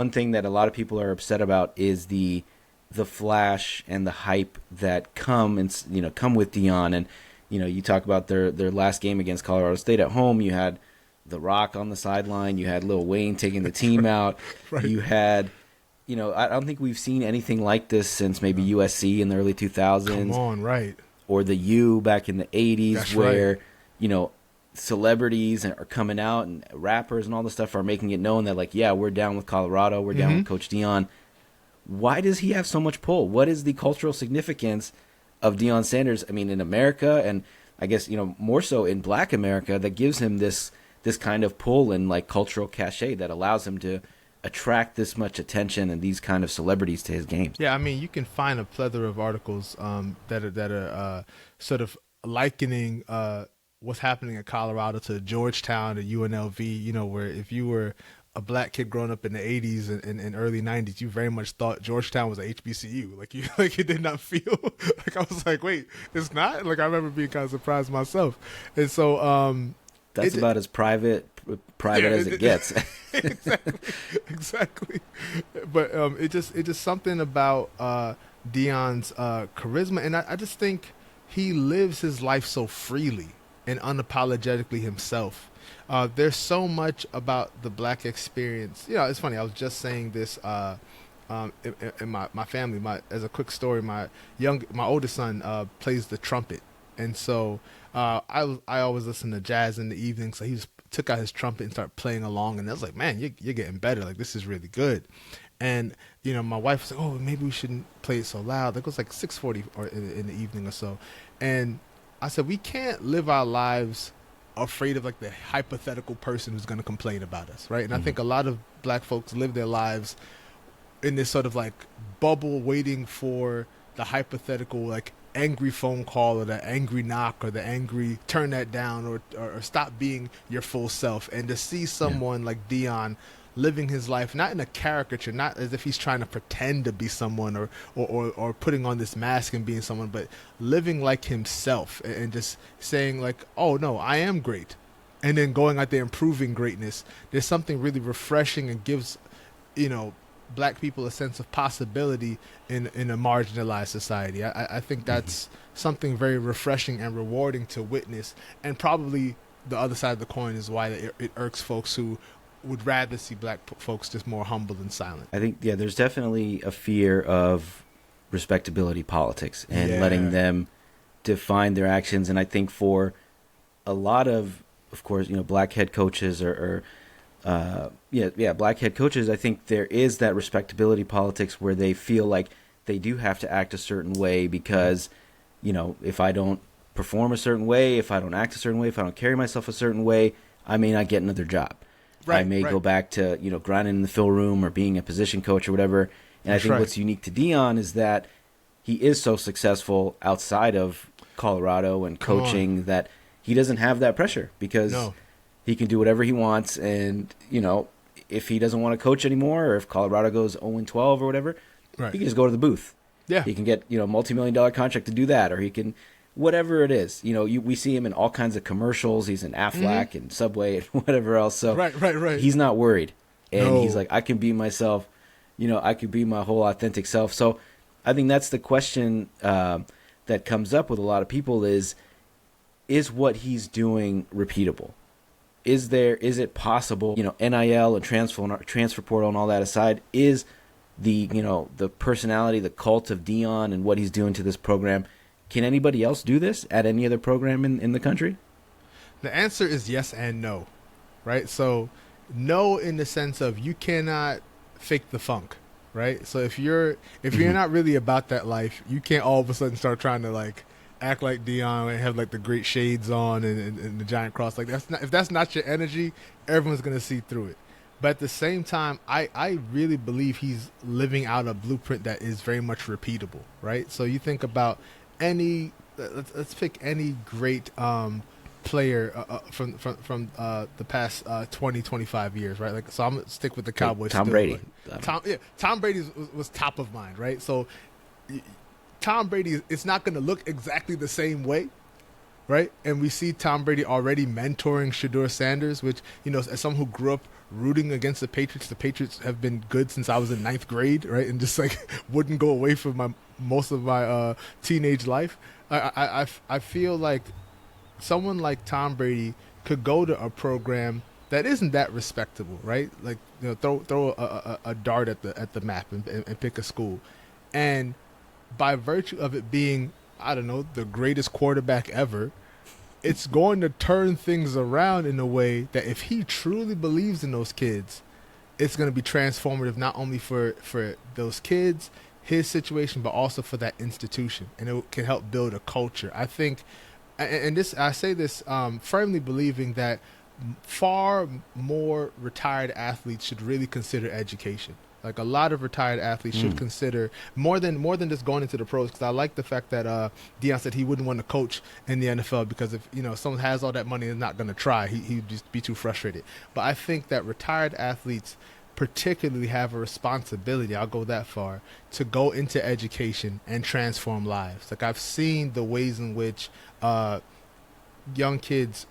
One thing that a lot of people are upset about is the flash and the hype that come with Dion. And you talk about their last game against Colorado State at home. You had The Rock on the sideline. You had Lil Wayne taking the That's team right. out. Right. You had I don't think we've seen anything like this since maybe No. USC in the early Come 2000s, on, right. or the U back in the 80s, That's right. where you know celebrities are coming out and rappers and all this stuff are making it known that, like, yeah, we're down with Colorado, we're down Hmm. with Coach Dion. Why does he have so much pull? What is the cultural significance of Deion Sanders? I mean, in America, and I guess more so in Black America, that gives him this kind of pull and like cultural cachet that allows him to attract this much attention and these kind of celebrities to his games. Yeah, I mean, you can find a plethora of articles that are sort of likening what's happening in Colorado to Georgetown or UNLV. Where if you were a black kid growing up in the '80s and early '90s, you very much thought Georgetown was a HBCU. Like you, like you did not feel like I was like, wait, it's not. Like I remember being kind of surprised myself, and so That's it about as private yeah, as it gets. exactly, exactly. But it just something about Dion's charisma, and I just think he lives his life so freely and unapologetically himself. There's so much about the black experience. It's funny. I was just saying this in my family. As a quick story, my oldest son plays the trumpet, and so I always listen to jazz in the evening. So he just took out his trumpet and started playing along, and I was like, man, you're getting better. Like this is really good. And my wife was like, oh, maybe we shouldn't play it so loud. Like it was like 6:40 or in the evening or so, and I said we can't live our lives afraid of like the hypothetical person who's going to complain about us, right? And I Mhm. think a lot of black folks live their lives in this sort of like bubble waiting for the hypothetical like angry phone call or the angry knock or the angry turn that down or stop being your full self, and to see Yeah. someone like Dion living his life not in a caricature, not as if he's trying to pretend to be someone or putting on this mask and being someone, but living like himself and just saying like, oh no, I am great, and then going out there and proving greatness. There's something really refreshing and gives you know black people a sense of possibility in a marginalized society. I think Mhm. that's something very refreshing and rewarding to witness, and probably the other side of the coin is why it irks folks who would rather see black folks just more humble and silent. I think, yeah, there's definitely a fear of respectability politics and letting Yeah. them define their actions. And I think for a lot of course, black head coaches or black head coaches, I think there is that respectability politics where they feel like they do have to act a certain way because, if I don't perform a certain way, if I don't act a certain way, if I don't carry myself a certain way, I may not get another job. I Right, may go right. back to, grinding in the fill room or being a position coach or whatever. And I That's think right. what's unique to Dion is that he is so successful outside of Colorado and Come on. coaching that he doesn't have that pressure because No. he can do whatever he wants. And, if he doesn't want to coach anymore or if Colorado goes 0-12 or whatever, Right. he can just go to the booth. Yeah. He can get, multi-million-dollar contract to do that, or he can, whatever it is. We see him in all kinds of commercials. He's in Hmm. Aflac and Subway and whatever else. So Right, right, right. he's not worried. And he's No. like, I can be myself. I could be my whole authentic self. So I think that's the question that comes up with a lot of people is what he's doing repeatable? Is it possible, NIL and transfer portal and all that aside, is the personality, the cult of Dion and what he's doing to this program, can anybody else do this at any other program in the country? The answer is yes and no, right? So, no in the sense of you cannot fake the funk, right? So if you're Hmm. not really about that life, you can't all of a sudden start trying to like act like Dion and have like the great shades on and the giant cross. Like that's not if that's not your energy, everyone's gonna see through it. But at the same time, I really believe he's living out a blueprint that is very much repeatable, right? So you think about let's pick any great player from the past 20 25 years, right? Like so I'm gonna stick with the Okay, Cowboys Tom still. Brady. Like, Tom Brady was top of mind, right? So Tom Brady, it's not going to look exactly the same way, right? And we see Tom Brady already mentoring Shedeur Sanders, which, as someone who grew up rooting against the Patriots have been good since I was in ninth grade, right? And just like wouldn't go away for most of my teenage life. I feel like someone like Tom Brady could go to a program that isn't that respectable, right? Like, throw a dart at the map and pick a school, and by virtue of it being, I don't know, the greatest quarterback ever, it's going to turn things around in a way that if he truly believes in those kids, it's going to be transformative, not only for those kids, his situation, but also for that institution, and it can help build a culture. I think, and this, I say this firmly believing that far more retired athletes should really consider education. Like, a lot of retired athletes should consider more than just going into the pros. Because I like the fact that Deion said he wouldn't want to coach in the NFL because if someone has all that money and is not going to try, he'd just be too frustrated. But I think that retired athletes particularly have a responsibility, I'll go that far, to go into education and transform lives. Like, I've seen the ways in which young kids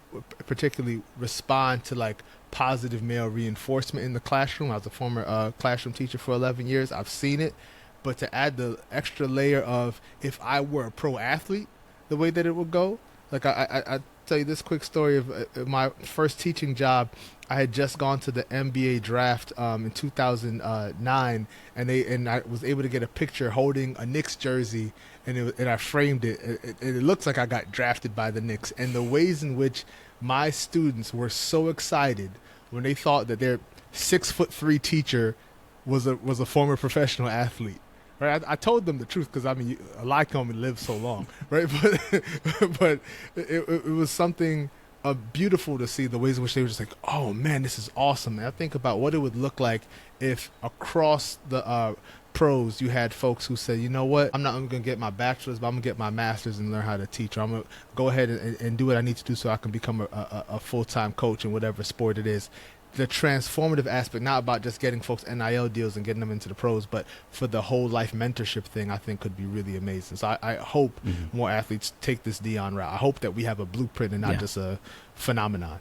particularly respond to like positive male reinforcement in the classroom. I was a former classroom teacher for 11 years. I've seen it. But to add the extra layer of if I were a pro athlete, the way that it would go, like I tell you this quick story of my first teaching job. I had just gone to the NBA draft in 2009, and I was able to get a picture holding a Knicks jersey, and I framed it. It looks like I got drafted by the Knicks, and the ways in which my students were so excited when they thought that their 6'3" teacher was a former professional athlete. Right, I told them the truth because a lie can only live so long, right? But it was something beautiful to see the ways in which they were just like, oh man, this is awesome. And I think about what it would look like if across the pros you had folks who said, you know what, I'm not only going to get my bachelor's, but I'm going to get my master's and learn how to teach. Or I'm going to go ahead and do what I need to do so I can become a full-time coach in whatever sport it is. The transformative aspect, not about just getting folks NIL deals and getting them into the pros, but for the whole life mentorship thing, I think could be really amazing. So I hope more athletes take this Deion route. I hope that we have a blueprint and not just a phenomenon.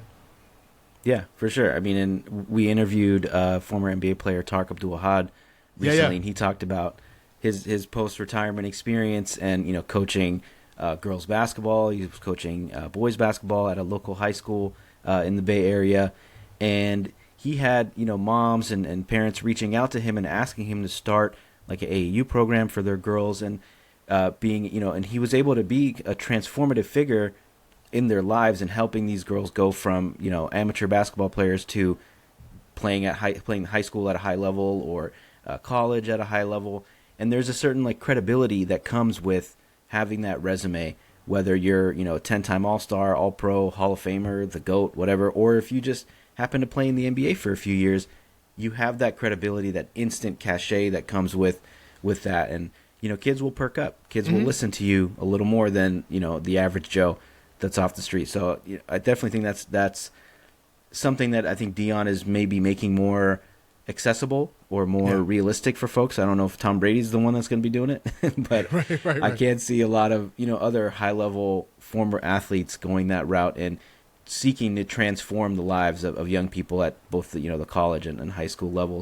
Yeah, for sure. I mean, and we interviewed former NBA player Tark Abdul-Wahad recently, and he talked about his post-retirement experience and, coaching girls basketball. He was coaching boys basketball at a local high school in the Bay Area. And he had, moms and parents reaching out to him and asking him to start like an AAU program for their girls, and and he was able to be a transformative figure in their lives and helping these girls go from, amateur basketball players to playing high school at a high level or college at a high level. And there's a certain like credibility that comes with having that resume, whether you're, a 10-time All-Star, All-Pro, Hall of Famer, the GOAT, whatever, or if you just happen to play in the NBA for a few years, you have that credibility, that instant cachet that comes with that. And, kids will perk up. Kids will listen to you a little more than, the average Joe that's off the street. So I definitely think that's something that I think Deion is maybe making more accessible or more realistic for folks. I don't know if Tom Brady's the one that's going to be doing it, but right. I can't see a lot of, other high-level former athletes going that route and seeking to transform the lives of young people at both the college and high school levels.